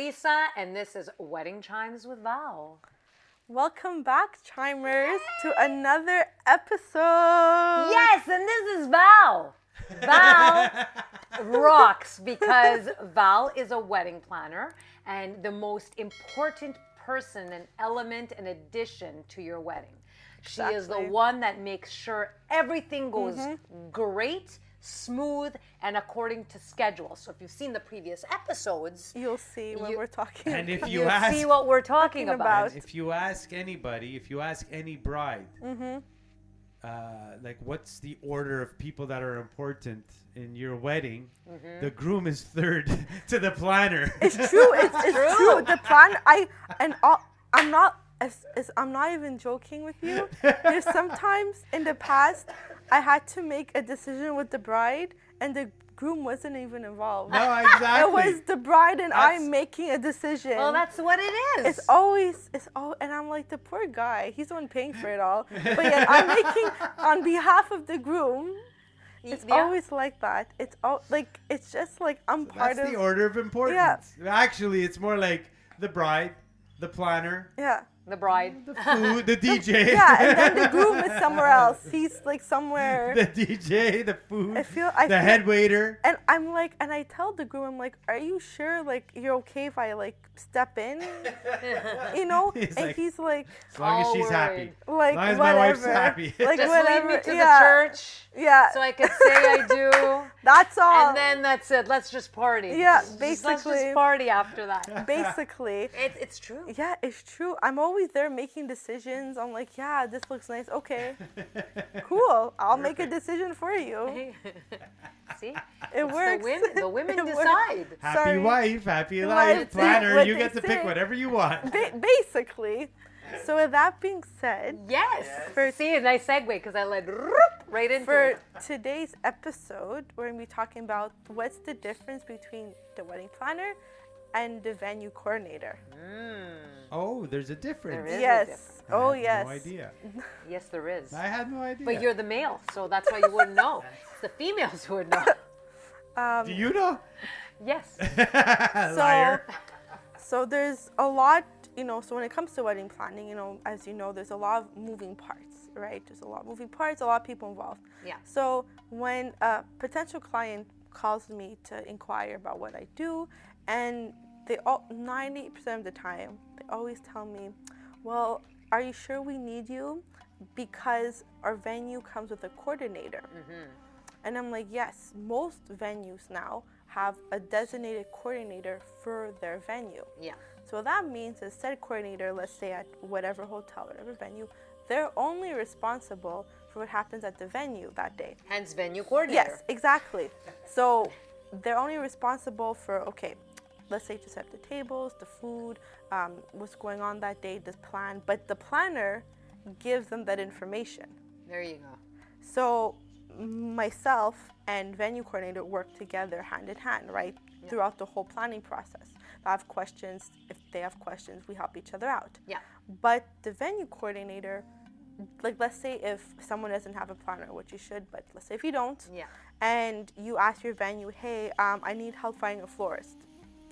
Lisa, and this is Wedding Chimes with Val. Welcome back, Chimers, to another episode. Yes, and this is Val. Val rocks because Val is a wedding planner and the most important person and element and addition to your wedding. She is the one that makes sure everything goes great, smooth, and according to schedule. So if you've seen the previous episodes, You'll see what we're talking about. And if you'll see what we're talking about. if you ask anybody, if you ask any bride, like what's the order of people that are important in your wedding, the groom is third to the planner. It's true. It's true. The plan. I'm not even joking with you. There's sometimes in the past I had to make a decision with the bride and the groom wasn't even involved. No, exactly. It was the bride and I making a decision. Well, that's what it is. It's always, and I'm like, the poor guy, he's the one paying for it all. But yet I'm making, on behalf of the groom, it's always like that. It's it's just like I'm part of. That's the order of importance. Yeah. Actually, it's more like the bride, the planner. Yeah. The bride. The food, the DJ. Yeah, and then the groom is somewhere else. He's like somewhere. The DJ, the food, I feel head waiter. And I'm like, and I tell the groom, I'm like, are you sure, like, you're okay if I, like, step in? You know? He's like, as long as she's happy. Like, as long as whatever. my wife's happy. Like, Just whatever. lead me to the church. Yeah. So I could say I do. That's all. And then that's it. Let's just party. Yeah, Let's basically. just party after that. Basically. It's true. Yeah, it's true. I'm always there making decisions. I'm like, yeah, this looks nice. Okay. Cool. I'll make a decision for you. See? It works. The women It decide. Happy Sorry. wife, happy Life, life. Planner, what you they get to pick say. whatever you want. Basically. So with that being said, Yes. See, a nice segue because I led right into for it. today's episode, we're going to be talking about what's the difference between the wedding planner and the venue coordinator. Oh, there's a difference. There is. Yes. I Oh, had yes. No idea. Yes, there is. I had no idea. But you're the male, so that's why you wouldn't know. It's the females who would know. Do you know? Yes. Liar. So there's a lot, so when it comes to wedding planning, as you know, there's a lot of moving parts, right? There's a lot of moving parts, a lot of people involved. Yeah. So when a potential client calls me to inquire about what I do, and 90% of the time, they always tell me, well, are you sure we need you? Because our venue comes with a coordinator. And I'm like, yes, most venues now have a designated coordinator for their venue. Yeah. So that means a said coordinator, let's say at whatever hotel, whatever venue, they're only responsible for what happens at the venue that day. Hence venue coordinator. Yes, exactly. So they're only responsible for, let's say to set up the tables, the food, what's going on that day, the plan. But the planner gives them that information. There you go. So myself and venue coordinator work together hand in hand, right? Yeah. Throughout the whole planning process. I have questions. If they have questions, we help each other out. Yeah. But the venue coordinator, like let's say if someone doesn't have a planner, which you should, but let's say if you don't, and you ask your venue, hey, I need help finding a florist,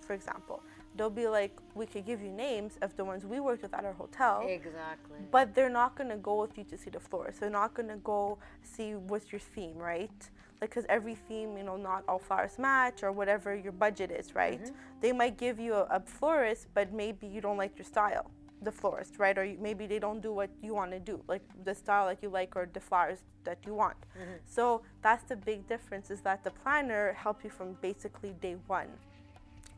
for example. They'll be like, we could give you names of the ones we worked with at our hotel. Exactly. But they're not going to go with you to see the florist. They're not going to go see what's your theme, right? Like, because every theme, not all flowers match or whatever your budget is, right? They might give you a florist, but maybe you don't like your style, the florist, right? Or maybe they don't do what you want to do, like the style that you like or the flowers that you want. So that's the big difference, is that the planner helps you from basically day one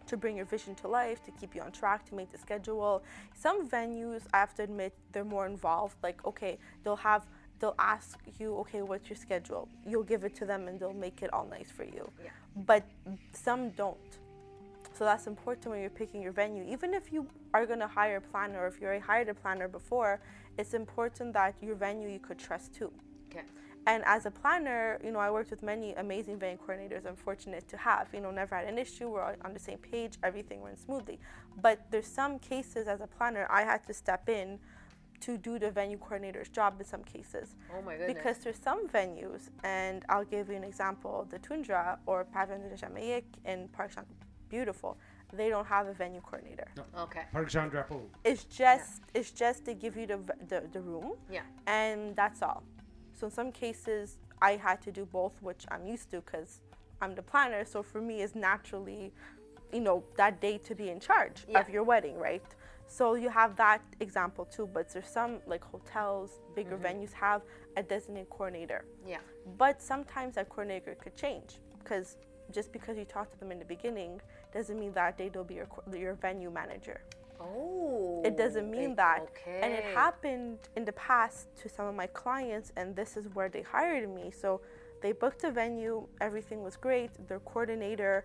to bring your vision to life, to keep you on track, to make the schedule. Some venues, I have to admit, they're more involved. Like, they'll ask you, what's your schedule? You'll give it to them and they'll make it all nice for you. Yeah. But some don't. So that's important when you're picking your venue. Even if you are going to hire a planner, or if you already hired a planner before, it's important that your venue you could trust too. Okay. And as a planner, I worked with many amazing venue coordinators I'm fortunate to have. Never had an issue. We're all on the same page. Everything went smoothly. But there's some cases as a planner, I had to step in to do the venue coordinator's job in some cases. Oh my goodness. Because there's some venues, and I'll give you an example, the Tundra or Pavillon de Jamaïque in Park Jean, beautiful. they don't have a venue coordinator. No. Okay. Parc Jean Drapeau. It's just they give you the room, Yeah. and that's all. So in some cases, I had to do both, which I'm used to because I'm the planner. So for me, it's naturally, that day to be in charge of your wedding, right? So you have that example too. But there's some like hotels, bigger venues have a designated coordinator. Yeah. But sometimes that coordinator could change because just because you talk to them in the beginning doesn't mean that day they'll be your venue manager. Oh. It doesn't mean that. Okay. And it happened in the past to some of my clients, and this is where they hired me. So they booked a venue, everything was great, their coordinator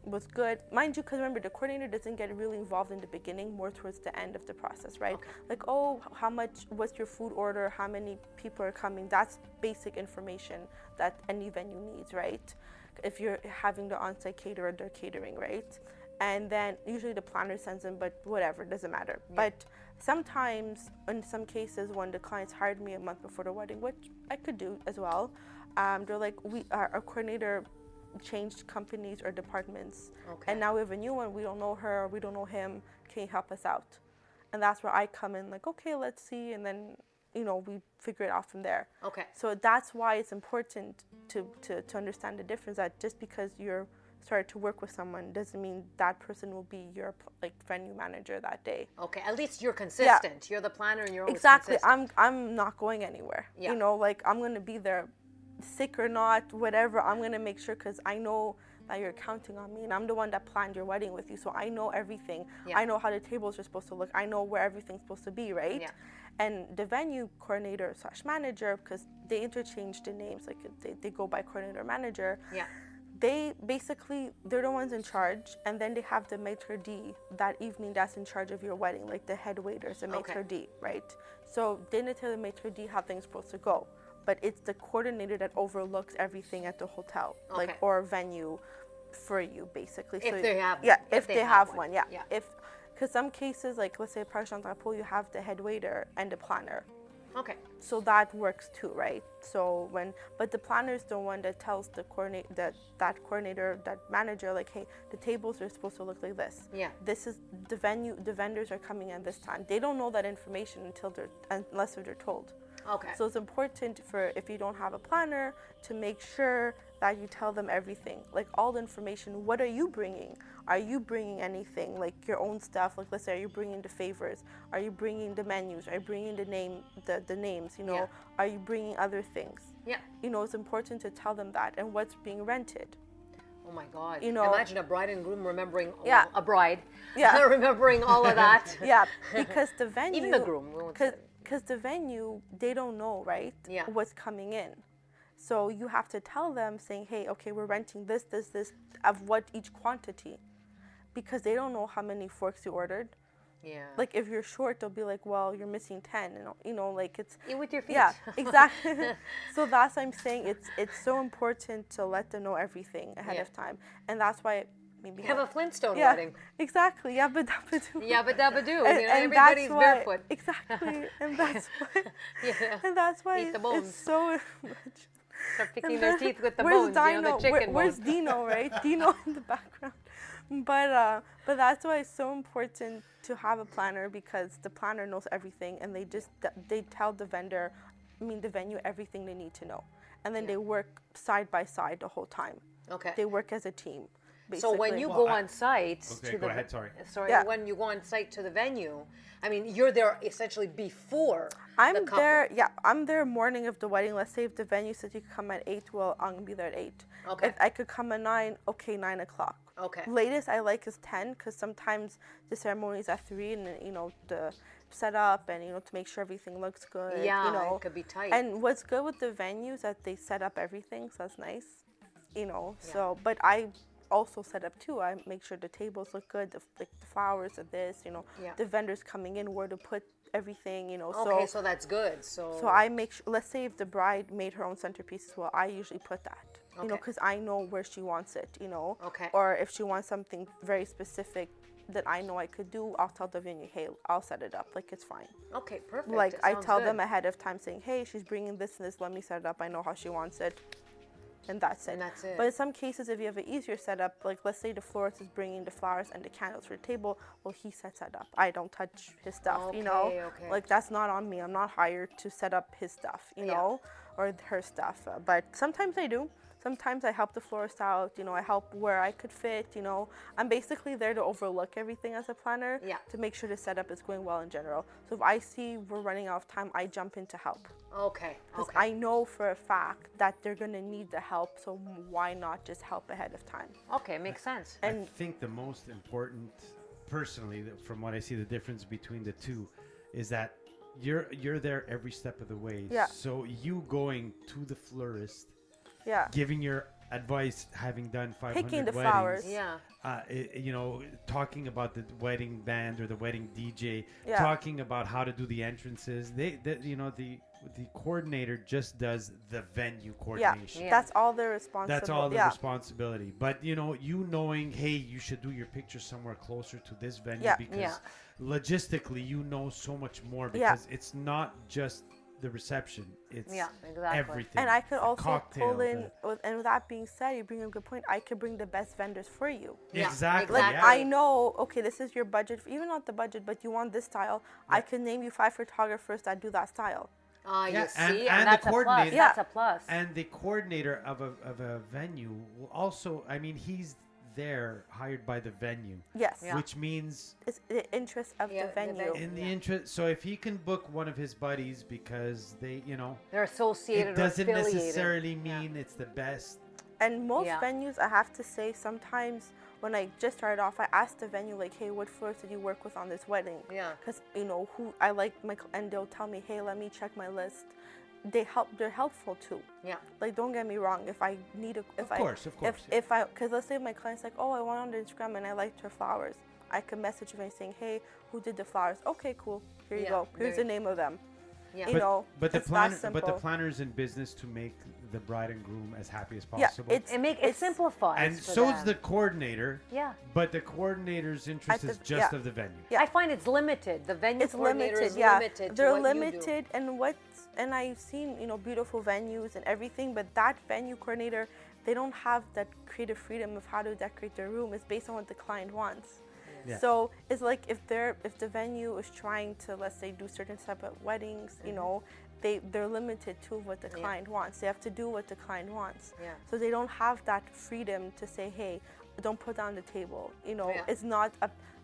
was good. Mind you, because remember, the coordinator doesn't get really involved in the beginning, more towards the end of the process, right? Okay. Like, what's your food order, how many people are coming? That's basic information that any venue needs, right? If you're having the on-site caterer, they're catering, right? And then usually the planner sends them, but whatever, doesn't matter. Yeah. But sometimes, in some cases, when the clients hired me a month before the wedding, which I could do as well, they're like, our coordinator changed companies or departments, Okay. and now we have a new one. We don't know her, we don't know him. Can you help us out? And that's where I come in, like, okay, let's see, and then we figure it out from there. Okay. So that's why it's important to understand the difference, that just because you're started to work with someone doesn't mean that person will be your venue manager that day. Okay. At least you're consistent. You're the planner and you're always Exactly. consistent. I'm not going anywhere. Yeah. I'm going to be there, sick or not, whatever. I'm going to make sure, because I know that you're counting on me, and I'm the one that planned your wedding with you, so I know everything. Yeah. I know how the tables are supposed to look. I know where everything's supposed to be, right? Yeah. And the venue coordinator / manager, because they interchange the names, like they go by coordinator manager. Yeah. They're the ones in charge, and then they have the maitre d' that evening that's in charge of your wedding, like the head waiters, the maitre d', right? So they need to tell the maitre d' how things are supposed to go, but it's the coordinator that overlooks everything at the hotel, Okay. or venue for you, basically. If they have yeah, one. if they have one, yeah. Yeah. Because some cases, like let's say Parc Jean Drapeau, you have the head waiter and the planner. Okay. So that works too, right? But the planner is the one that tells the that coordinator, that manager, like, hey, the tables are supposed to look like this. Yeah. This is the venue. The vendors are coming in this time. They don't know that information unless they're told. Okay. So it's important if you don't have a planner, to make sure that you tell them everything, like all the information. What are you bringing? Are you bringing anything, like your own stuff? Like, let's say, are you bringing the favors? Are you bringing the menus? Are you bringing the names? Yeah. Are you bringing other things? Yeah. It's important to tell them that, and what's being rented. Oh my God. You know- Imagine a bride and groom remembering. Yeah. A bride. Yeah. Remembering all of that. Yeah, because the venue, Even the groom. We won't say. because the venue, they don't know, right? Yeah. What's coming in. So you have to tell them, saying, hey, okay, we're renting this, of what each quantity. Because they don't know how many forks you ordered. Yeah. Like, if you're short, they'll be like, well, you're missing 10. Like, it's... Eat with your feet. Yeah, exactly. So that's what I'm saying. It's so important to let them know everything ahead Yeah. of time. And that's why maybe... Have a Flintstone yeah, wedding. exactly. Yabba dabba doo. Yabba dabba doo. And Everybody's that's why, barefoot. Exactly. And that's why... Yeah. And that's why Eat the bones. it's so much... Start picking their teeth with the Where's bones. Dino? The chicken Where's bones. Dino, right? Dino in the background. But that's why it's so important to have a planner, because the planner knows everything, and they tell the venue, everything they need to know, and then Yeah. they work side by side the whole time. Okay. They work as a team. So when basically. you Well, go on site Okay, to go the ahead, sorry. Yeah. when you go on site to the venue, I mean, you're there essentially before the I'm couple. I'm there morning of the wedding. Let's say if the venue says you can come at 8, well, I'm gonna be there at 8. Okay. If I could come at 9, okay, 9 o'clock. Okay. Latest I like is 10, because sometimes the ceremony is at 3, and the setup, and to make sure everything looks good. Yeah, it could be tight. And what's good with the venue is that they set up everything, so that's nice. So, but I also set up too. I make sure the tables look good, the flowers are this, Yeah. the vendors coming in, where to put everything, Okay, so that's good. So I make sure, let's say if the bride made her own centerpieces, well, I usually put that, Okay. because I know where she wants it, Okay. Or if she wants something very specific that I know I could do, I'll tell the venue, hey, I'll set it up, like, it's fine. Okay, perfect. Like, It I sounds tell good. them ahead of time, saying, hey, she's bringing this and this, let me set it up, I know how she wants it. and that's it. And that's it. But in some cases, if you have an easier setup, like let's say the florist is bringing the flowers and the candles for the table, well, he sets that up. I don't touch his stuff, you know? Okay. Like that's not on me. I'm not hired to set up his stuff, you know, or her stuff. But sometimes I do. Sometimes I help the florist out, you know, I help where I could fit, you know. I'm basically there to overlook everything as a planner to make sure the setup is going well in general. So if I see we're running out of time, I jump in to help. Okay. Because I know for a fact that they're going to need the help, so why not just help ahead of time? Okay, makes sense. I think the most important, personally, from what I see, the difference between the two is that you're there every step of the way. Yeah. So you going to the florist, giving your advice, having done 500 picking the weddings, flowers, you know, talking about the wedding band or the wedding DJ, Yeah. talking about how to do the entrances. You know, the coordinator just does the venue coordination. That's all they're responsible. That's all the responsibility. But you know, you knowing, hey, you should do your picture somewhere closer to this venue because logistically, you know so much more because it's not just the reception. It's everything. And I could The also cocktail, pull in, and with that being said, you bring a good point. I could bring the best vendors for you. Exactly. Like yeah. I know, okay, this is your budget, even not the budget, but you want this style. I can name you 5 photographers that do that style. You see, and that's the a plus. coordinator, That's a plus. And the coordinator of a venue will also, I mean, he's there hired by the venue. Yes. Which means It's the interest of the venue. in the interest. So if he can book one of his buddies because they, you know, They're associated it doesn't or affiliated. necessarily mean it's the best. And most venues, I have to say, sometimes when I just started off, I asked the venue, like, hey, what florist did you work with on this wedding? Because, you know, who I like, and they'll tell me, hey, let me check my list. They're helpful too. Like, don't get me wrong. If I need Of course. because let's say my client's like, oh, I went on Instagram and I liked her flowers. I could message them saying, hey, who did the flowers? Okay, cool. Here you go. Here's the name of them. You know, but the it's that planner's in business to make the bride and groom as happy as possible. It simplifies. And for so is them. the coordinator. Yeah. But the coordinator's interest is just of the venue. I find it's limited. The venue coordinator is limited. They're to what limited, and I've seen, you know, beautiful venues and everything, but that venue coordinator, they don't have that creative freedom of how to decorate their room. It's based on what the client wants. So it's like if the venue is trying to, let's say, do certain type of weddings, you know, they're limited to what the client wants. They have to do what the client wants. So they don't have that freedom to say, hey, don't put that on the table. You know, it's not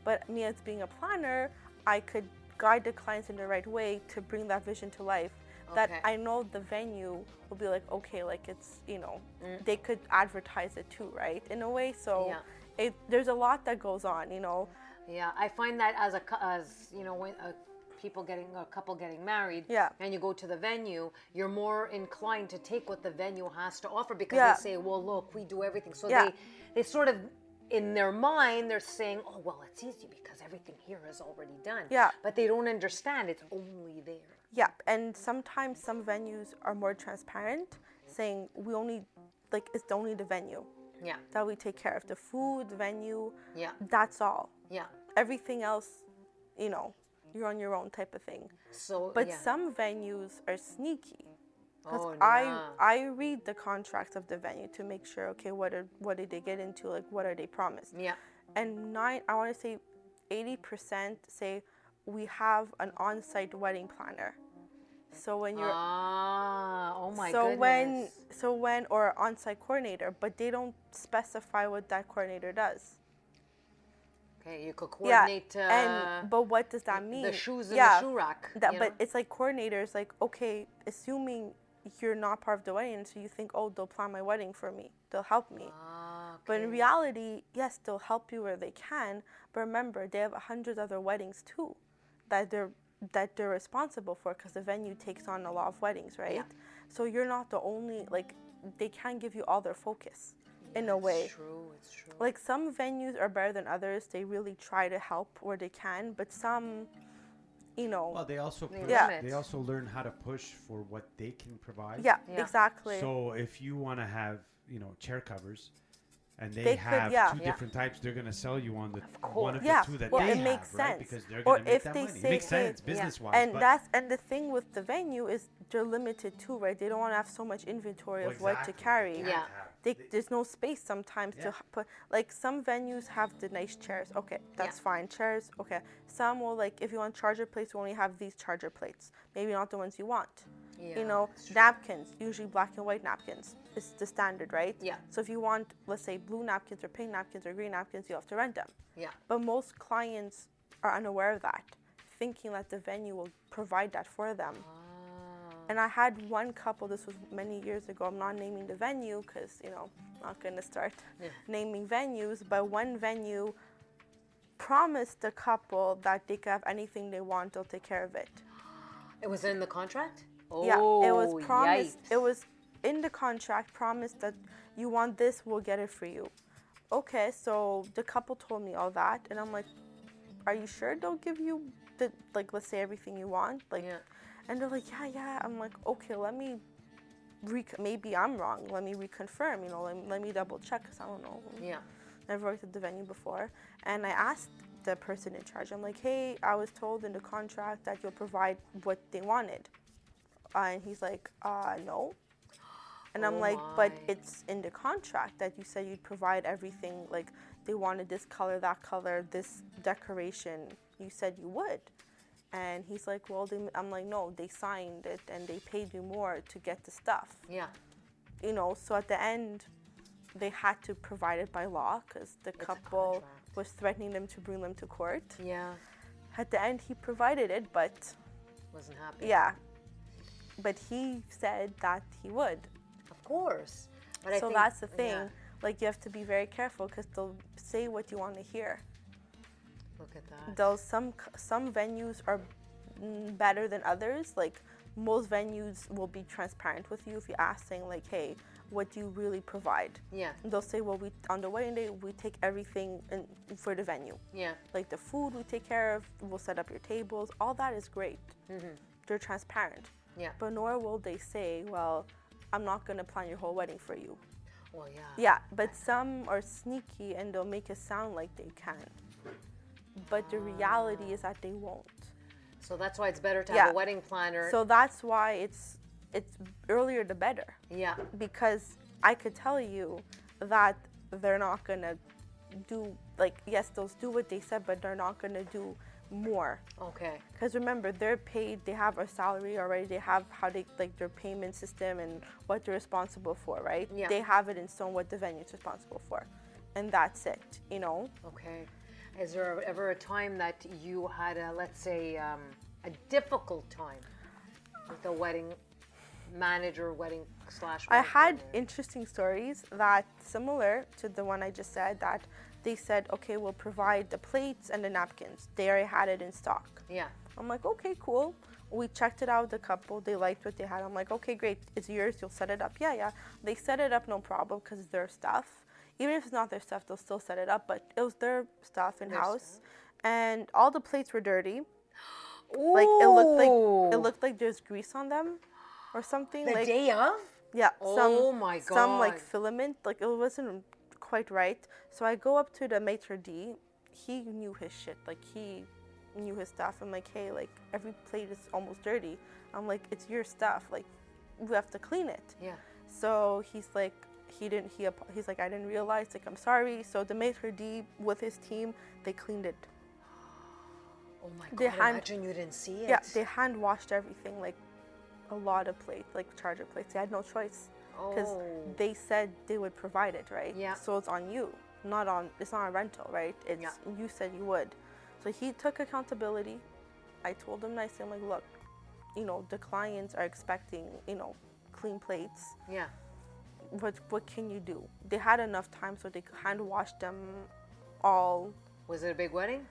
but me as being a planner, I could guide the clients in the right way to bring that vision to life. That I know the venue will be like, okay, like it's, you know, they could advertise it too, right? In a way. So there's a lot that goes on, you know. Yeah, I find that as you know, when a couple getting married, and you go to the venue, you're more inclined to take what the venue has to offer because they say, well, look, we do everything. So they sort of, in their mind, they're saying, oh, well, it's easy because everything here is already done. But they don't understand it's only there. And sometimes some venues are more transparent, saying we only, like, it's only the venue. That we take care of. The food, the venue, that's all. Everything else, you know, you're on your own type of thing. But some venues are sneaky. Because I read the contracts of the venue to make sure, okay, what did they get into? Like, what are they promised? And I want to say 80% say we have an on-site wedding planner. So when you're or on-site coordinator, but they don't specify what that coordinator does. Okay, you could coordinate. But what does that mean? The shoes in the shoe rack. But it's like coordinators, like, okay, assuming you're not part of the wedding, so you think, oh, they'll plan my wedding for me, they'll help me. But in reality, yes, they'll help you where they can. But remember, they have 100 other weddings too, that they're responsible for, because the venue takes on a lot of weddings, right? So you're not the only, like, they can't give you all their focus in a way. It's true. Like, some venues are better than others. They really try to help where they can, but some, you know. Well, they also learn how to push for what they can provide. Exactly. So if you want to have, you know, chair covers, and they They have could, yeah. two different types, they're going to sell you on the course. one of Yeah, the two that well, they it have, makes right? sense. Because they're Or going to make if that they money. It say, makes hey, sense business-wise. And but the thing with the venue is they're limited too, right? They don't want to have so much inventory of what to exactly. carry. Can't Yeah. have- There's no space sometimes to put, like some venues have the nice chairs. Okay, that's fine. Chairs, okay. Some will, like, if you want charger plates, you only have these charger plates. Maybe not the ones you want. Yeah, You know, that's true. napkins, usually black and white napkins. It's the standard, right? Yeah. So if you want, let's say, blue napkins or pink napkins or green napkins, you have to rent them. Yeah. But most clients are unaware of that, thinking that the venue will provide that for them. And I had one couple, this was many years ago, I'm not naming the venue because, you know, I'm not going to start naming venues, but one venue promised the couple that they could have anything they want, they'll take care of it. It was in the contract? Yeah, it was Oh, promised, yikes. it was in the contract, promised that you want this, we'll get it for you. Okay, so the couple told me all that, and I'm like, are you sure they'll give you, the, like, let's say everything you want? Like, Yeah. and they're like, yeah. I'm like, okay, let me, maybe I'm wrong. Let me reconfirm, you know, let me double check, because I don't know. Yeah. Never worked at the venue before. And I asked the person in charge, I'm like, hey, I was told in the contract that you'll provide what they wanted. And he's like, no. And I'm like, but it's in the contract that you said you'd provide everything. Like, they wanted this color, that color, this decoration. You said you would. And he's like, well, I'm like, no, they signed it and they paid you more to get the stuff. Yeah. You know, so at the end, they had to provide it by law because the couple was threatening them to bring them to court. Yeah. At the end, he provided it, but Wasn't happy. yeah. But he said that he would. Of course. But I So think, that's the thing. yeah. Like, you have to be very careful because they'll say what you want to hear. Look at that. Some venues are better than others. Like, most venues will be transparent with you if you ask, saying like, hey, what do you really provide? Yeah. And they'll say, well, on the wedding day, we take everything for the venue. Yeah. Like the food we take care of, we'll set up your tables. All that is great. They're transparent. Yeah. But nor will they say, well, I'm not going to plan your whole wedding for you. Well, yeah. Yeah, but some are sneaky and they'll make it sound like they can. But the reality is that they won't. So that's why it's better to have Yeah. a wedding planner. So that's why it's earlier the better. Yeah. Because I could tell you that they're not going to do, like, yes, they'll do what they said, but they're not going to do more. Okay. Because remember, they're paid, they have a salary already, they have how they, like, their payment system and what they're responsible for, right? Yeah. They have it in stone what the venue is responsible for. And that's it, you know? Okay. Is there ever a time that you had a, let's say, a difficult time with a wedding manager, wedding / I had interesting stories that similar to the one I just said, that they said, okay, we'll provide the plates and the napkins. They already had it in stock. Yeah. I'm like, okay, cool. We checked it out, the couple, they liked what they had. I'm like, okay, great, it's yours, you'll set it up. Yeah. They set it up, no problem, because it's their stuff. Even if it's not their stuff, they'll still set it up, but it was their stuff in-house. And all the plates were dirty. Ooh. Like, it looked like there's grease on them or something. The like, day of? yeah. Oh my God. Some, like, filament, like, it wasn't quite right. So I go up to the maitre d'. He knew his shit. Like, he knew his stuff. I'm like, hey, like, every plate is almost dirty. I'm like, it's your stuff. Like, we have to clean it. Yeah. So he's like, he's like, I didn't realize. Like, I'm sorry. So the maitre d' with his team, they cleaned it. Oh my God, imagine you didn't see it. Yeah, they hand washed everything, like a lot of plates, like charger plates. They had no choice because they said they would provide it, right? Yeah. So it's on you, it's not a rental, right? It's you said you would. So he took accountability. I told him nicely, I'm like, look, you know, the clients are expecting, you know, clean plates. Yeah. What can you do? They had enough time so they hand washed them all. Was it a big wedding?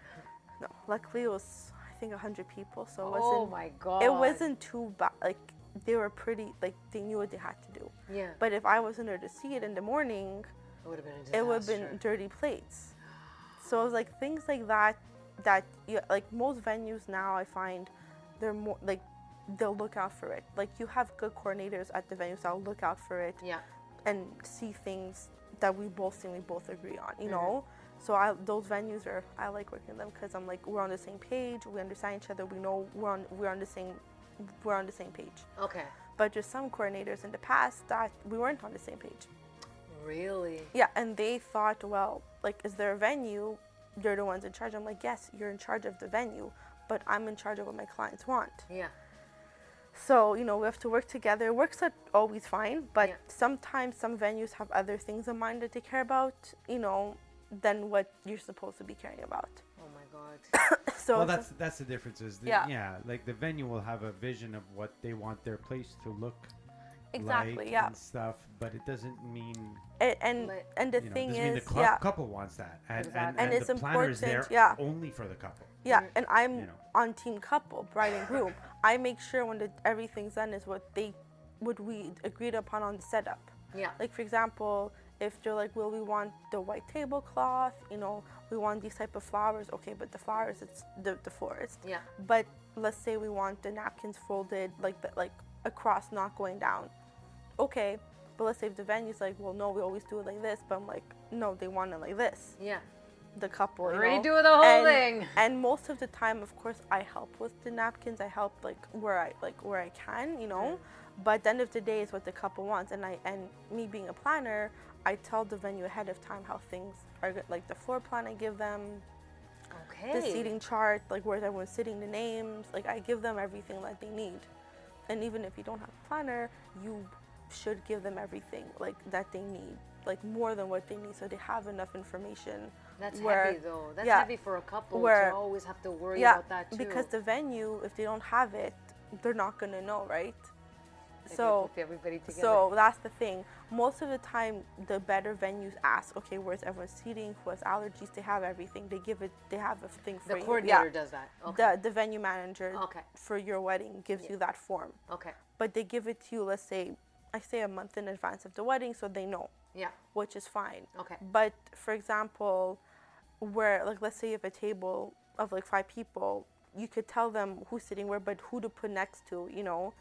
No, luckily it was, I think, 100 people, so it Oh wasn't. my God. It wasn't too bad. Like, they were pretty. Like, they knew what they had to do. Yeah. But if I wasn't there to see it in the morning, It would have been a disaster. it would have been dirty plates. So it was like things like that. That like most venues now, I find they're more like they'll look out for it. Like, you have good coordinators at the venues that'll look out for it. Yeah. And see things that we both agree on, you know. So those venues I like working them because I'm like, we're on the same page, we understand each other, we know we're on the same page. Okay. But just some coordinators in the past that we weren't on the same page. Really? Yeah, and they thought, well, like, is there a venue? They're the ones in charge. I'm like, yes, you're in charge of the venue, but I'm in charge of what my clients want. Yeah. So, you know, we have to work together. It works out always fine, but sometimes some venues have other things in mind that they care about, you know, than what you're supposed to be caring about. Oh my God. So well, that's the difference. Like the venue will have a vision of what they want their place to look exactly, like and stuff, but it doesn't mean and the thing doesn't mean is, the couple wants that, and it's the planner is there important, only for the couple. Yeah, and I'm on team couple, bride and groom. I make sure when everything's done is what we agreed upon on the setup. Yeah. Like, for example, if they're like, well, we want the white tablecloth, you know, we want these type of flowers. Okay, but the flowers, it's the florist. Yeah. But let's say we want the napkins folded like across, not going down. Okay, but let's say if the venue's like, well, no, we always do it like this. But I'm like, no, they want it like this. Yeah. The couple, redo the whole thing. And most of the time, of course, I help with the napkins. I help where I can, you know. But at the end of the day, it's what the couple wants. And me being a planner, I tell the venue ahead of time how things are good. Like the floor plan, I give them. Okay. The seating chart, like where everyone's sitting, the names. Like I give them everything that they need. And even if you don't have a planner, you should give them everything like that they need, like more than what they need, so they have enough information. That's heavy though. That's heavy for a couple to always have to worry about that too. Because the venue, if they don't have it, they're not gonna know, right? So everybody together. So that's the thing. Most of the time, the better venues ask, okay, where's everyone's seating? Who has allergies? They have everything. They have a thing for you. The coordinator does that. Okay. The venue manager for your wedding gives you that form. Okay. But they give it to you, let's say, I say a month in advance of the wedding, so they know. Yeah. Which is fine. Okay. But for example, where like let's say you have a table of like 5 people, you could tell them who's sitting where, but who to put next to, you know.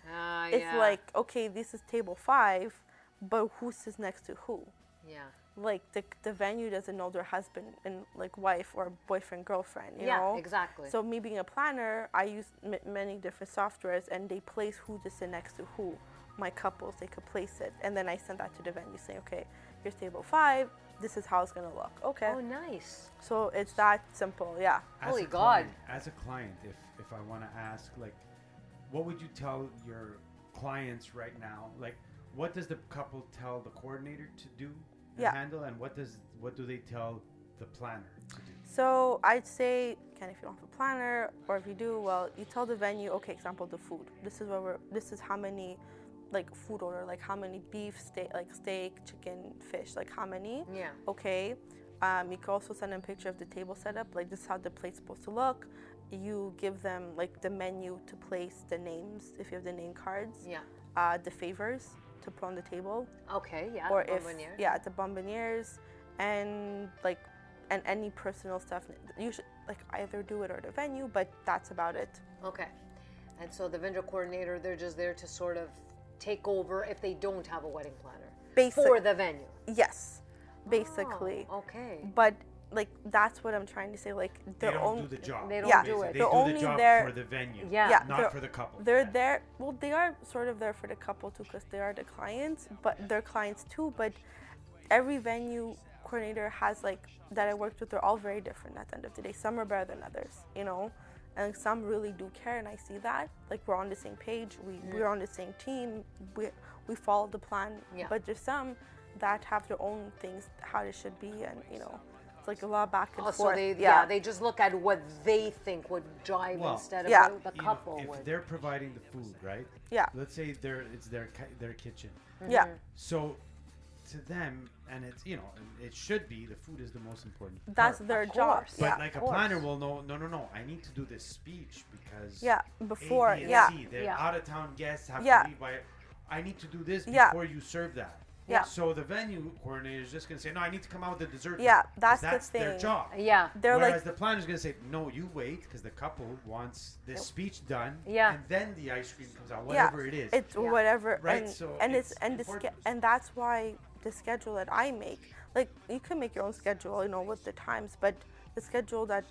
It's like, okay, this is table 5, but who sits next to who? Yeah. Like the venue doesn't know their husband and like wife or boyfriend, girlfriend, you know? Yeah, exactly. So me being a planner, I use many different softwares, and they place who to sit next to who. My couples, they could place it, and then I send that to the venue saying, okay, here's table 5, this is how it's gonna look. Okay. Oh, nice. So it's that simple, yeah. Holy God. As a client, if I want to ask, like, what would you tell your clients right now? Like, what does the couple tell the coordinator to do and handle, and what do they tell the planner to do? So I'd say, again, if you don't have a planner, or if you do, well, you tell the venue, okay, example, the food. This is how many, like, food order, like how many beef, steak, chicken, fish, like how many. Yeah. Okay. You can also send them a picture of the table setup, like this is how the plate's supposed to look. You give them like the menu to place the names, if you have the name cards. Yeah. The favors to put on the table. Okay, yeah. Or the bonbonnières, and like, and any personal stuff. You should like either do it or the venue, but that's about it. Okay. And so the vendor coordinator, they're just there to sort of take over if they don't have a wedding planner for the venue. Yes, basically. Oh, okay. But like that's what I'm trying to say. Like they don't do the job. They don't do it. They do the job for the venue. Yeah. Not for the couple. They're there. Well, they are sort of there for the couple too, because they are the clients. But they're clients too. But every venue coordinator has like that I worked with. They're all very different at the end of the day. Some are better than others, you know. And some really do care, and I see that. Like, we're on the same page, we're on the same team, we follow the plan. Yeah. But there's some that have their own things, how it should be, and, you know, it's like a lot back and forth. So they just look at what they think would drive instead of what the couple would. If they're providing the food, right? Yeah. Let's say it's their kitchen. Yeah. So to them, and it's, you know, it should be, the food is the most important That's part. their job. But like a planner will know, no, I need to do this speech because before, A, B, and C, the out of town guests have to leave by, I need to do this before you serve that. Yeah. So the venue coordinator is just going to say, no, I need to come out with the dessert. Yeah, that's the their job. Yeah. Whereas the planner is going to say, no, you wait, because the couple wants this speech done. Yeah. And then the ice cream comes out, whatever it is. It's whatever. Right. And, so and it's and that's why the schedule that I make, like you can make your own schedule, you know, with the times, but the schedule that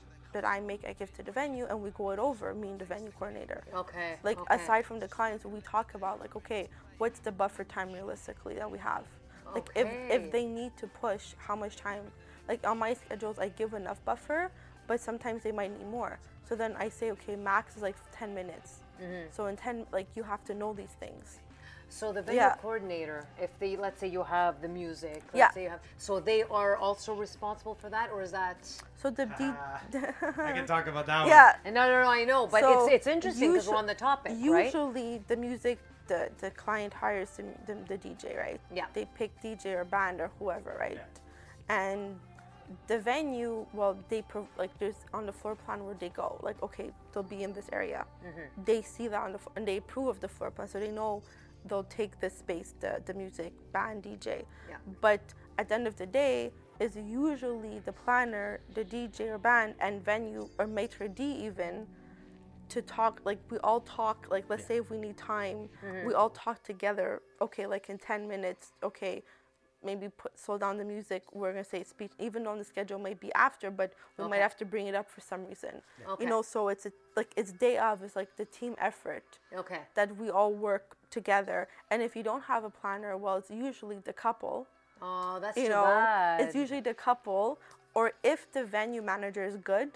I make, I give to the venue, and we go it over, me and the venue coordinator. Okay. Like okay. aside from the clients, we talk about like, okay, what's the buffer time realistically that we have? Like Okay. if they need to push, how much time? Like on my schedules, I give enough buffer, but sometimes they might need more. So then I say, okay, max is like 10 minutes. So in 10, like you have to know these things. So the venue Yeah. coordinator, if they, let's say you have the music, let's Yeah. say you have, so they are also responsible for that, or is that? So the I can talk about that yeah. And no, I know, but So it's interesting because we're usu- on the topic, right? Usually the music, the client hires the DJ, right? Yeah. They pick DJ or band or whoever, right? And the venue, well, like there's on the floor plan where they go, like, okay, they'll be in this area. They see that on and they approve of the floor plan, so they know they'll take this space, the music, band, DJ. Yeah. But at the end of the day, is usually the planner, the DJ or band, and venue or maitre d' even to talk. Like we all talk. Like let's say if we need time, we all talk together. Okay, like in 10 minutes. Okay, maybe slow down the music. We're gonna say speech, even though the schedule might be after, but we might have to bring it up for some reason. Okay. You know, so it's it's day of. It's like the team effort Okay. that we all work together. And if you don't have a planner, well, it's usually the couple. Oh, that's You too know, bad. it's usually the couple, or if the venue manager is good,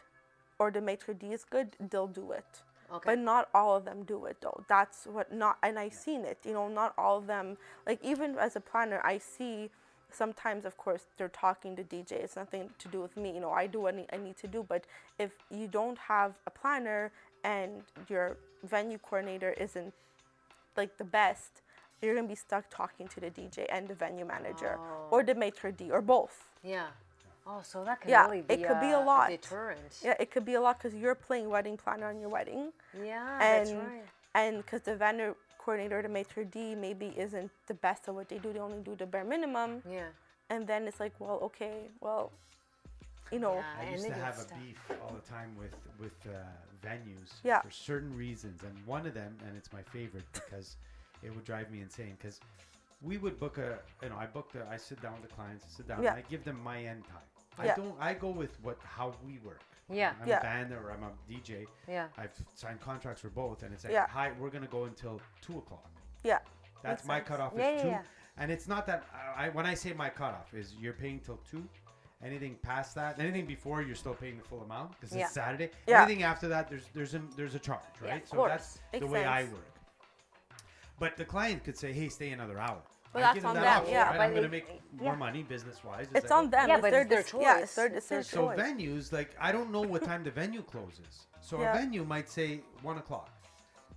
or the maitre d' is good, they'll do it. Okay. But not all of them do it though. That's what and I've seen it. You know, not all of them. Like even as a planner, I see sometimes, of course, they're talking to DJ. It's nothing to do with me. You know, I do what I need to do. But if you don't have a planner and your venue coordinator isn't like the best, you're gonna be stuck talking to the DJ and the venue manager or the maitre d' or both. Yeah. Oh, so that can Yeah, really be it could be a lot. deterrent. Yeah, it could be a lot because you're playing wedding planner on your wedding. Yeah, And that's right. and because the vendor coordinator, the maitre d' maybe isn't the best at what they do. They only do the bare minimum. Yeah. And then it's like, well, okay, well, you know. Yeah. I And used they to get have a stuff. beef all the time with venues Yeah. for certain reasons, and one of them, and it's my favorite because it would drive me insane. Because we would book I sit down with the clients, Yeah. and I give them my end time. Yeah. I go with how we work. Yeah. I'm Yeah. a band or I'm a DJ. Yeah. I've signed contracts for both, and it's like, Yeah. hi, we're gonna go until 2:00. Yeah. That's Makes my sense. cutoff is Yeah, yeah, 2. yeah. And it's not that when I say my cutoff is you're paying till 2. Anything past that, anything before, you're still paying the full amount because Yeah. it's Saturday. Yeah. Anything after that, there's a charge, right? Yeah, of so course. that's the Makes way I sense. work. But the client could say, "Hey, stay another hour." But I that's give them on that them, option, yeah, right? but I'm gonna it- make more money business wise. It's on them. Yeah, but it's their Yeah, choice. it's their So choice. venues, like I don't know what time the venue closes. So Yeah. a venue might say 1:00.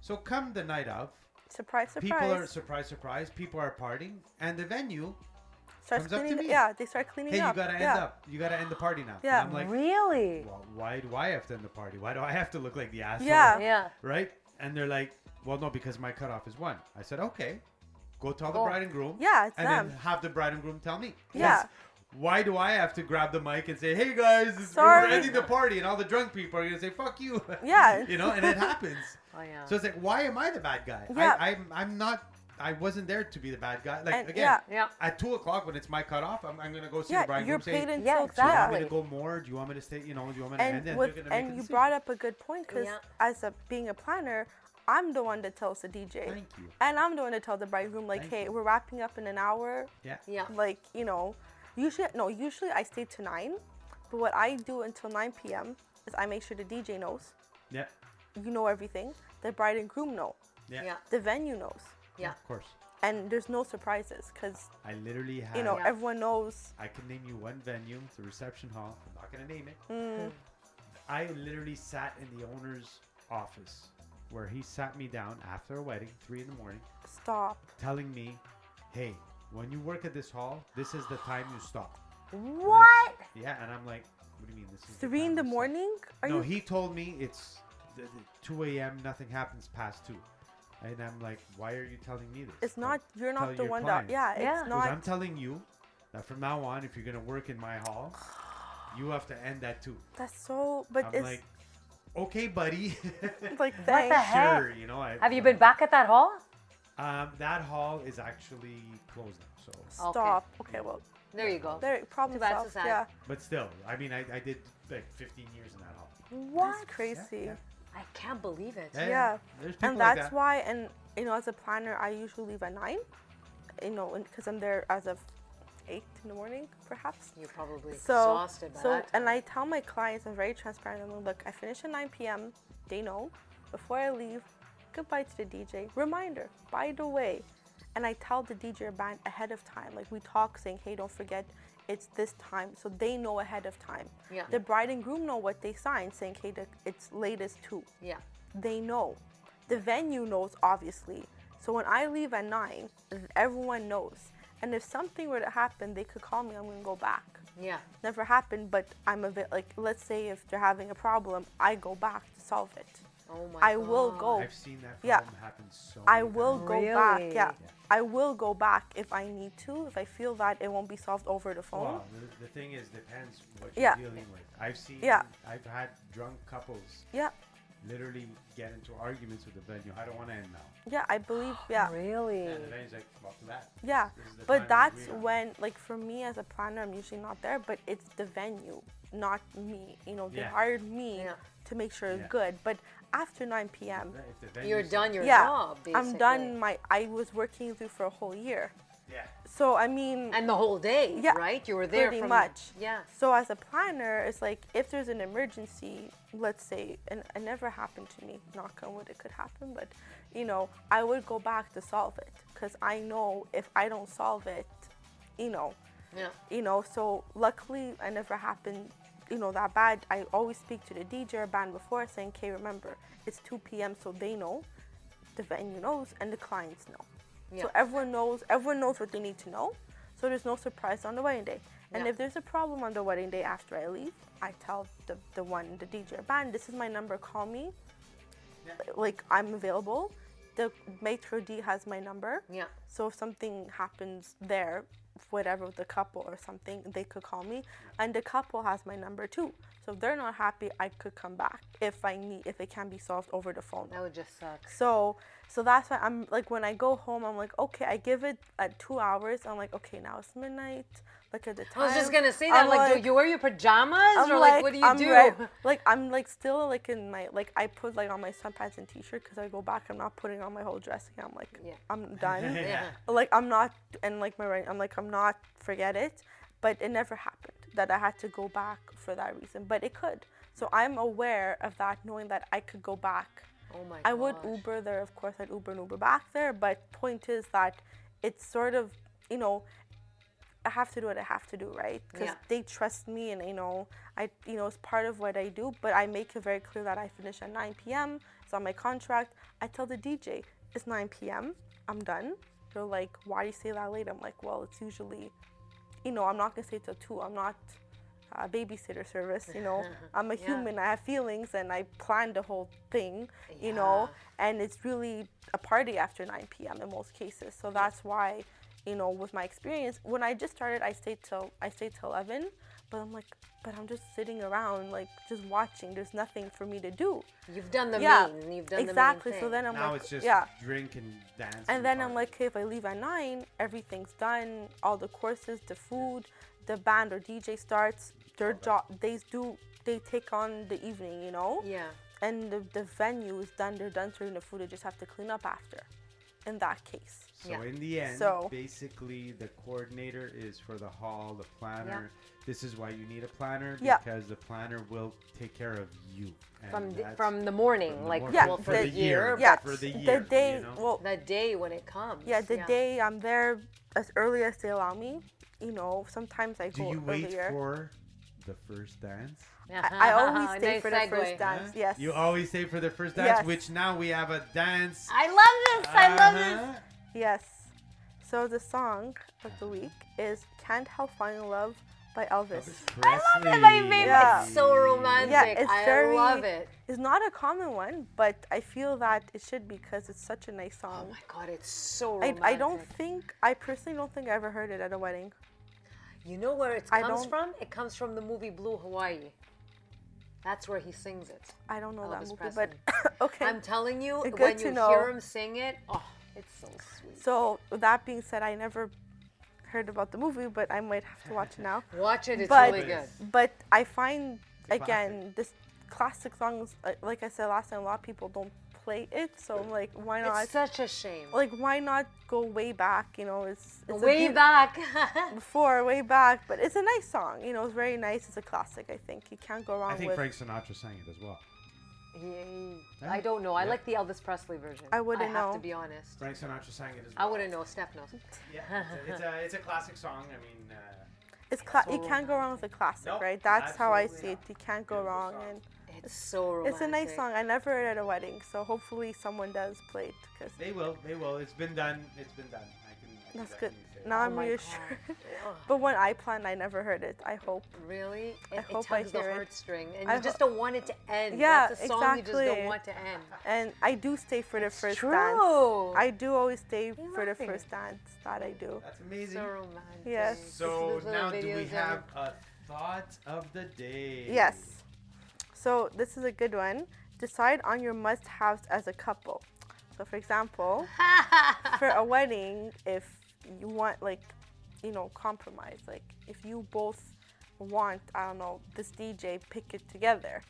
So come the night of, Surprise, surprise. people are surprise. People are partying, and the venue, starts comes up to cleaning. me. Yeah, they start cleaning hey, up. you gotta end yeah. up. You gotta end the party now. Yeah. And I'm like, Really? well, why do I have to end the party? Why do I have to look like the asshole? Yeah. Yeah. Right? And they're like, well, no, because my cutoff is 1. I said, okay, go tell the Oh. bride and groom. Yeah, it's and them. then have the bride and groom tell me. Yeah. 'Cause why do I have to grab the mic and say, hey guys, Sorry. we're ending the party, and all the drunk people are gonna say, fuck you. Yeah. You know, and it happens. Oh, yeah. So it's like, why am I the bad guy? Yeah. I'm not. I wasn't there to be the bad guy. Like And- again, Yeah. at 2:00 when it's my cutoff, I'm gonna go see Yeah, the bride and you're groom. Say, paid until Yeah, do you want exactly. me to go more? Do you want me to stay? You know, do you want me to end? And And with they're gonna make a and you decision. brought up a good point because Yeah. as being a planner, I'm the one that tells the DJ. Thank you. And I'm the one that tells the bridegroom, like, Thank hey, you. we're wrapping up in an hour. Yeah. Yeah. Like, you know, usually I stay to 9. But what I do until 9 p.m. is I make sure the DJ knows. Yeah. You know everything. The bride and groom know. Yeah. Yeah. The venue knows. Yeah. Of course. And there's no surprises because, I literally have. you know, Yeah. everyone knows. I can name you one venue. It's a reception hall. I'm not gonna name it. Mm, I literally sat in the owner's office where he sat me down after a wedding, 3 a.m, stop. telling me, "Hey, when you work at this hall, this is the time you stop." What? Yeah, and I'm like, "What do you mean this is 3 in time the you stop?" morning? Are No, you? he told me it's the 2 a.m. Nothing happens past 2, and I'm like, "Why are you telling me this?" It's not. You're tell not the your one clients. that. Yeah, Yeah. it's 'Cause not. I'm telling you that from now on, if you're gonna work in my hall, you have to end at 2. That's so. But I'm it's like, okay, buddy. like What the thanks. heck? Sure, you know. Have you been back at that hall? That hall is actually closed now. So, Stop. Okay, well, There you go. there problem Too bad, solved. so sad. Yeah. but still, I mean, I did like 15 years in that hall. What? That's crazy. Yeah. I can't believe it. Yeah. There's people And like that's that. why, and as a planner, I usually leave at 9. Because I'm there as of 8 in the morning, perhaps. You're probably So, exhausted by so, that and time. I tell my clients, I'm very transparent. I'm like, look, I finish at 9 p.m. They know. Before I leave, goodbye to the DJ. Reminder, by the way. And I tell the DJ or band ahead of time. Like, we talk saying, hey, don't forget, it's this time. So they know ahead of time. Yeah. The bride and groom know what they signed, saying, hey, it's latest 2. Yeah. They know. The venue knows, obviously. So when I leave at 9, everyone knows. And if something were to happen, they could call me. I'm gonna go back. Yeah. Never happened, but I'm a bit like, let's say if they're having a problem, I go back to solve it. Oh my I God. will go. I've seen that Yeah. problem happen so I many will times. go back. Really? Yeah. I will go back if I need to. If I feel that it won't be solved over the phone. Well, the thing is, depends what you're Yeah. dealing with. I've had drunk couples Yeah. literally get into arguments with the venue. I don't want to end now. Yeah. I believe. Yeah. Really? And the venue's like, welcome back. Yeah. This is the time But we that's agreed on. when, like, for me as a planner, I'm usually not there, but it's the venue, not me. They Yeah. hired me Yeah. to make sure it's Yeah. good. But after 9 p.m., If the venue's- You're done your yeah, job, basically. I'm done. I was working through for a whole year. Yeah. So, I mean, And the whole day, Yeah, right? You were there pretty from much. Yeah. so as a planner, it's like if there's an emergency, let's say, and it never happened to me, knock on wood, it could happen, but, I would go back to solve it because I know if I don't solve it, Yeah. So luckily I never happened, that bad. I always speak to the DJ or band before saying, okay, remember, it's 2 p.m. so they know, the venue knows, and the clients know. Yeah. So everyone knows what they need to know. So there's no surprise on the wedding day. And Yeah. if there's a problem on the wedding day after I leave, I tell the DJ or band, this is my number, call me. Yeah. Like, I'm available. The maitre d' has my number. Yeah. So if something happens there, whatever, with the couple or something, they could call me. And the couple has my number too. So if they're not happy, I could come back if it can be solved over the phone. That would just suck. So that's why I'm like, when I go home, I'm like, okay, I give it at 2 hours. I'm like, okay, now it's midnight. Look at the time. I was just gonna say that. Like, do you wear your pajamas, I'm or like, what do you I'm do? I'm like still like in my, like, I put like on my sweatpants and t-shirt because I go back. I'm not putting on my whole dress again. I'm like, Yeah. I'm done. Yeah. Like, I'm not, and like I'm like, I'm not, forget it. But it never happened that I had to go back for that reason. But it could. So I'm aware of that, knowing that I could go back. Oh my. I would gosh. Uber there, of course. I'd Uber and Uber back there. But point is that it's sort of, I have to do what I have to do, right? Because Yeah. they trust me, and it's part of what I do. But I make it very clear that I finish at 9 p.m. It's on my contract. I tell the DJ it's 9 p.m. I'm done. They're like, why do you say that late? I'm like, well, it's usually, I'm not gonna say till 2. I'm not a babysitter service. I'm a Yeah. human. I have feelings, and I planned the whole thing. Yeah. And it's really a party after 9 p.m. in most cases. So that's why, with my experience, when I just started, I stayed till 11. But I'm like, I'm just sitting around, like, just watching. There's nothing for me to do. You've done the main. You've done exactly. the main So thing. then I'm Now like, it's just yeah. drink and dance. And then I'm party. like, okay, if I leave at 9, everything's done. All the courses, the food, the band or DJ starts. Their job, they take on the evening, Yeah. And the venue is done. They're done serving the food. They just have to clean up after. In that case. So Yeah. in the end, So- basically, the coordinator is for the hall, the planner. Yeah. This is why you need a planner, Yeah. because the planner will take care of you. And From that's- from the morning, from the like, morning. Yeah, well, for for the the year. year. Yeah, For the the year, day, you know? well, The day when it comes. yeah, the day I'm there as early as they allow me. Sometimes I Do go you wait earlier. for the first dance? I always stay Nice for the segue. first dance. Huh? Yes. You always stay for the first dance, Yes. which now we have a dance. I love this. I love this. Uh-huh. Yes. So the song of the week is "Can't Help Falling in Love" by Elvis. I love it, my favorite. Yeah. It's so romantic. Yeah, it's I very- love it. It's not a common one, but I feel that it should be because it's such a nice Oh song. my God, it's so I romantic. I personally don't think I ever heard it at a wedding. You know where it I comes don't- from? It comes from the movie Blue Hawaii. That's where he sings it. I don't know that Elvis movie, Presley. but okay. I'm telling you, Good when to you know. hear him sing it, It's so sweet. So with that being said, I never heard about the movie, but I might have to watch it now. Watch it. It's But- really good. But I find, a again, this classic songs, like I said last time, a lot of people don't play it. So I'm like, why not? It's such a shame. Like, why not go way back? You know, it's Way back. way back. But it's a nice song. You know, it's very nice. It's a classic. I think you can't go wrong I think with. Frank Sinatra sang it as well. I don't know. I Yeah. like the Elvis Presley version. I wouldn't I have know. to be honest. Frank Sinatra sang it as I well. wouldn't know. Steph knows. Yeah, it's a classic song. I mean, You can't go wrong with a classic, Nope, right? That's how I absolutely see it. not. You can't go Beautiful wrong, song. and It's so romantic. it's a nice song. I never heard it at a wedding, so hopefully someone does play it. Cause they will. It's been done. It's been done. I can that's good. definitely say Now Oh I'm my reassured. God. Ugh. But when I planned, I never heard it. I hope. Really? It hope I tugs the hear it. heartstring, and I you just don't want it to end. Yeah, That's a song you just don't exactly. want to end. And I do stay for the first True. dance. I do always stay You for the love it. first dance. That I do. That's amazing. So romantic. Yes. So These little now do we videos have a thought of the day? Yes. So this is a good one. Decide on your must-haves as a couple. So for example, for a wedding, if you want compromise, like if you both want, I don't know, this DJ, pick it together,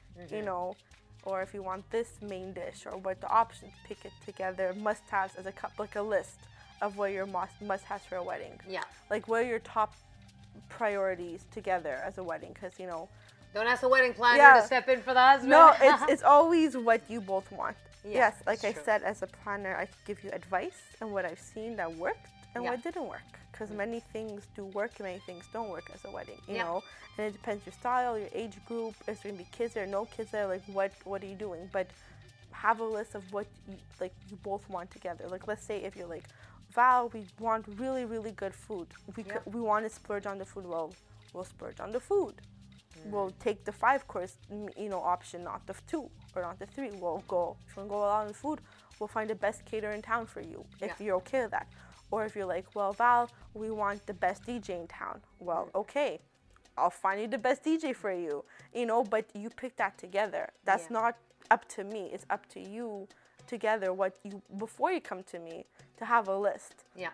or if you want this main dish or what the options, pick it together. Must-haves as a couple, like a list of what your must-haves for a wedding. Yeah. Like what are your top priorities together as a wedding? Because Don't ask the wedding planner Yeah. to step in for the husband. no, it's always what you both want. Yeah, Yes, like it's I true. said, as a planner, I could give you advice and what I've seen that worked and Yeah. what didn't work. Because many things do work and many things don't work as a wedding, you Yeah. know? And it depends your style, your age group, is there gonna be kids there, no kids there, like what are you doing? But have a list of what you both want together. Like let's say if you're like, Val, we want really, really good food. We want to splurge on the food. Well, we'll splurge on the food. We'll take the 5-course, option, not the 2 or not the 3. We'll go, if you want to go out on food, we'll find the best caterer in town for you, if Yeah. you're okay with that. Or if you're like, well, Val, we want the best DJ in town. Well, okay, I'll find you the best DJ for you, but you pick that together. That's Yeah. not up to me. It's up to you together before you come to me to have a list Yeah.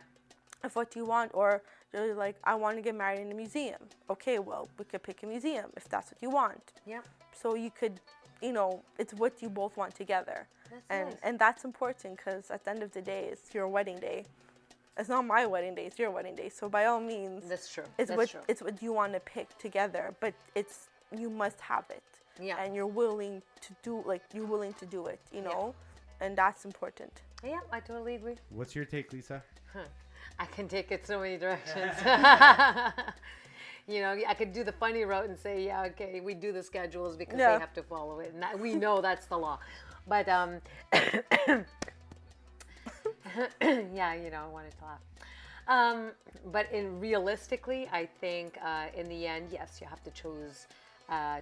of what you want. Or you're like, I want to get married in a museum. Okay, well, we could pick a museum if that's what you want. Yeah. So you could, it's what you both want together. That's and nice. and that's important because at the end of the day, it's your wedding day. It's not my wedding day, it's your wedding day. So by all means, That's true. it's That's what true. it's what you want to pick together, but you must have it. Yeah. And you're willing to do it, and that's important. Yeah, I totally agree. What's your take, Lisa? I can take it so many directions. I could do the funny route and say, yeah, okay, we do the schedules because Yeah. they have to follow it. And we know that's the law. But, yeah, I wanted to laugh. But realistically, I think in the end, yes, you have to choose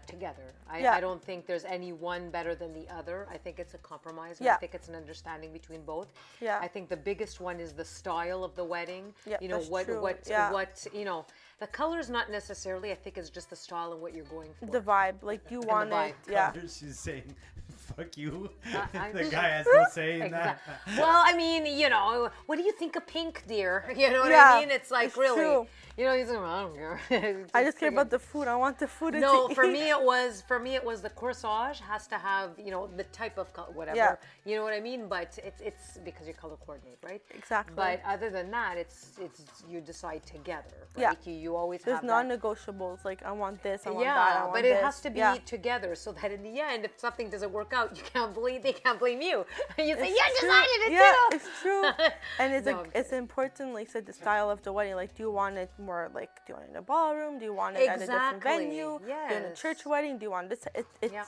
together. Yeah. I don't think there's any one better than the other. I think it's a compromise. And Yeah. I think it's an understanding between both. Yeah. I think the biggest one is the style of the wedding. Yeah, that's true. What Yeah. the color's not necessarily. I think it's just the style and what you're going for. The vibe, like you want vibe. it, yeah. She's saying, fuck you. I- The guy has no say in that. Well, I mean, what do you think of pink, dear? You know what Yeah, I mean? It's like it's really, true. he's like, I don't care. I just care about the food. I want the food. No, to for eat. me it was the corsage has to have the type of whatever. Yeah. You know what I mean? But it's because you color coordinate, right? Exactly. But other than that, it's you decide together, Yeah. right? You always There's have that. non-negotiables. Like I want this. I want Yeah, that. I want but this. it has to be Yeah. together so that in the end, if something doesn't work out, they can't blame you. You say, It's you true. decided it Yeah, too. it's true. And No, I'm it's important, like I said, the style of the wedding. Like, do you want it more like, do you want it in a ballroom? Do you want it at a different Exactly, venue? Do you want a yes. church wedding? Do you want this? Yeah.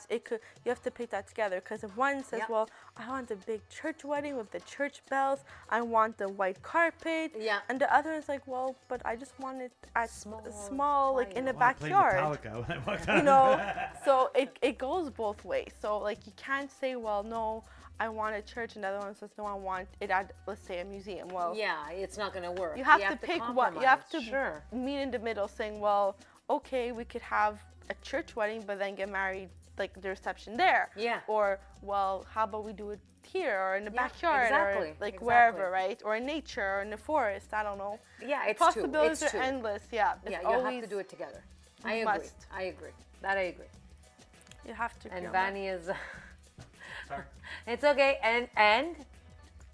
You have to pick that together. Because if one says, Yeah. well, I want a big church wedding with the church bells. I want the white carpet. Yeah. And the other is like, well, but I just want it at small, like in the I wanna play backyard. Metallica when I walked You out. know, so it goes both ways. So like you can't say, well, no, I want a church, and the other one says, no, I want it at, let's say, a museum. Well, Yeah, it's not going to work. you have to pick what you have to compromise. Sure. meet in the middle, saying, well, okay, we could have a church wedding, but then get married like the reception there. Yeah. Or, well, how about we do it here or in the Yeah, backyard exactly, or like exactly. wherever, right? Or in nature or in the forest. I don't know. Yeah, it's Possibilities it's are endless. Yeah. It's Yeah, you always, have to do it together. I agree. must. I agree. That I agree. You have to. And agree on that. Vanny is. Sorry. It's okay. And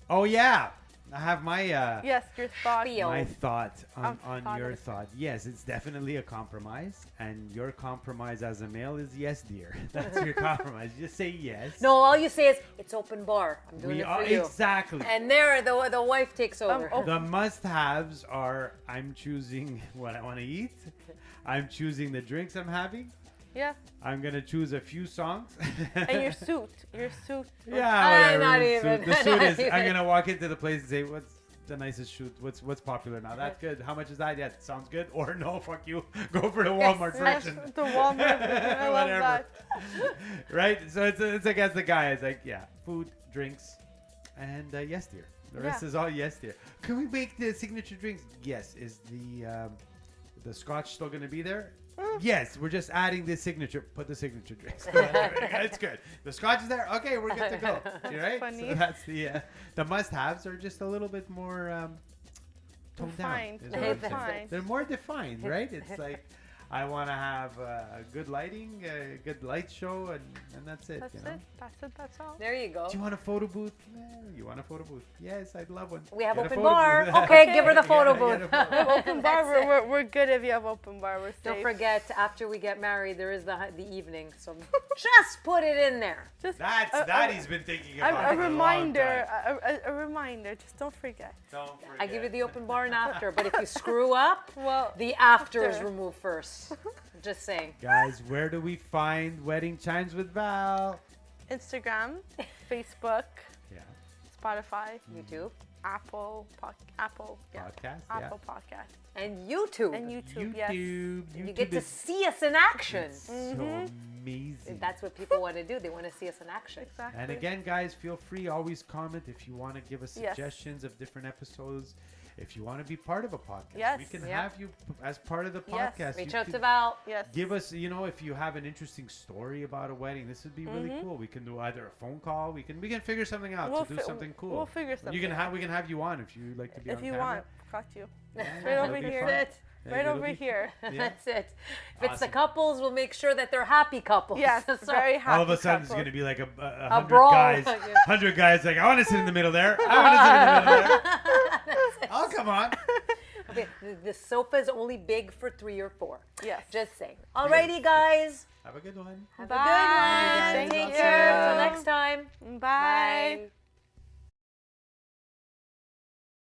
Oh yeah, I have my Yes, your thought. Spiel. my thought on thought your of it. thought. Yes, it's definitely a compromise, and your compromise as a male is yes, dear. That's your compromise. Just say yes. no, all you say is it's open bar. I'm doing we it for are you. exactly. And there, the wife takes over. oh. The must-haves are: I'm choosing what I want to eat. I'm choosing the drinks I'm having. Yeah. I'm gonna choose a few songs. And your suit. Your suit. Yeah, whatever. not The even. suit- The suit Not is. I'm even. gonna walk into the place and say, "What's the nicest shoot? What's popular now? That's good. How much is that? Yeah, sounds good. Or no, fuck you. Go for the Walmart Yes, version. the Walmart version. I love Whatever. that. Right? So it's against the guy. It's like, yeah, food, drinks, and yes, dear. The rest Yeah. is all yes, dear. Can we make the signature drinks? Yes. Is the scotch still gonna be there? Yes, we're just adding the signature. Put the signature drinks. It's good. The scotch is there. Okay, we're good to go. You right? Funny. So that's the must-haves are just a little bit more toned Defined. down. is what I'm saying. Defined. They're more defined, right? It's like I want to have good lighting, a good light show, and that's it. That's you know? it. That's it. That's all. There you go. Do you want a photo booth? You want a photo booth? Yes, I'd love one. We have Get a open photo bar. booth. Okay, give her the Get photo a- get a booth. photo- Open bar. We're good if you have open bar. We're safe. Don't forget, after we get married, there is the evening. So just put it in there. Just That's a- that a- he's been thinking about. a for a long reminder. time. A reminder. Just don't forget. Don't I give you forget. the open bar and after. But if you screw up, Well, the after is after. removed first. Just saying. Guys, where do we find Wedding Chimes with Val? Instagram, Facebook, Yeah, Spotify, YouTube Apple, yeah, podcast. Apple Podcast, and YouTube. and Yeah. YouTube. Yes. YouTube. You get to is see us in action. so amazing. That's what people want to do. They want to see us in action. Exactly. And again, guys, feel free. Always comment if you want to give us Yes. suggestions of different episodes. If you want to be part of a podcast, Yes. we can Yeah. have you as part of the Yes. podcast. Reach You out can to Val. Yes. Give us, if you have an interesting story about a wedding, this would be really cool. We can do either a phone call. We can figure something out to do something cool. We'll figure something. We can have you on if you like to be If on you camera. want, got you. Yeah, Right that'll over be here. fun. That's it. Yeah, Right it'll over be- here. Yeah. That's it. If it's the Awesome. couples, we'll make sure that they're happy couples. Yes. So- Very happy. All of a sudden, it's couple. going to be like a A hundred brawl. guys. Yeah. 100 guys like, I want to sit in the middle there. I want to sit in the middle there. Oh, come on. Okay, the sofa is only big for 3 or 4. Yes. Just saying. Alrighty, guys. Have a good one. Have Bye. a good one. Thank Take you. care. Till next time. Bye. Bye.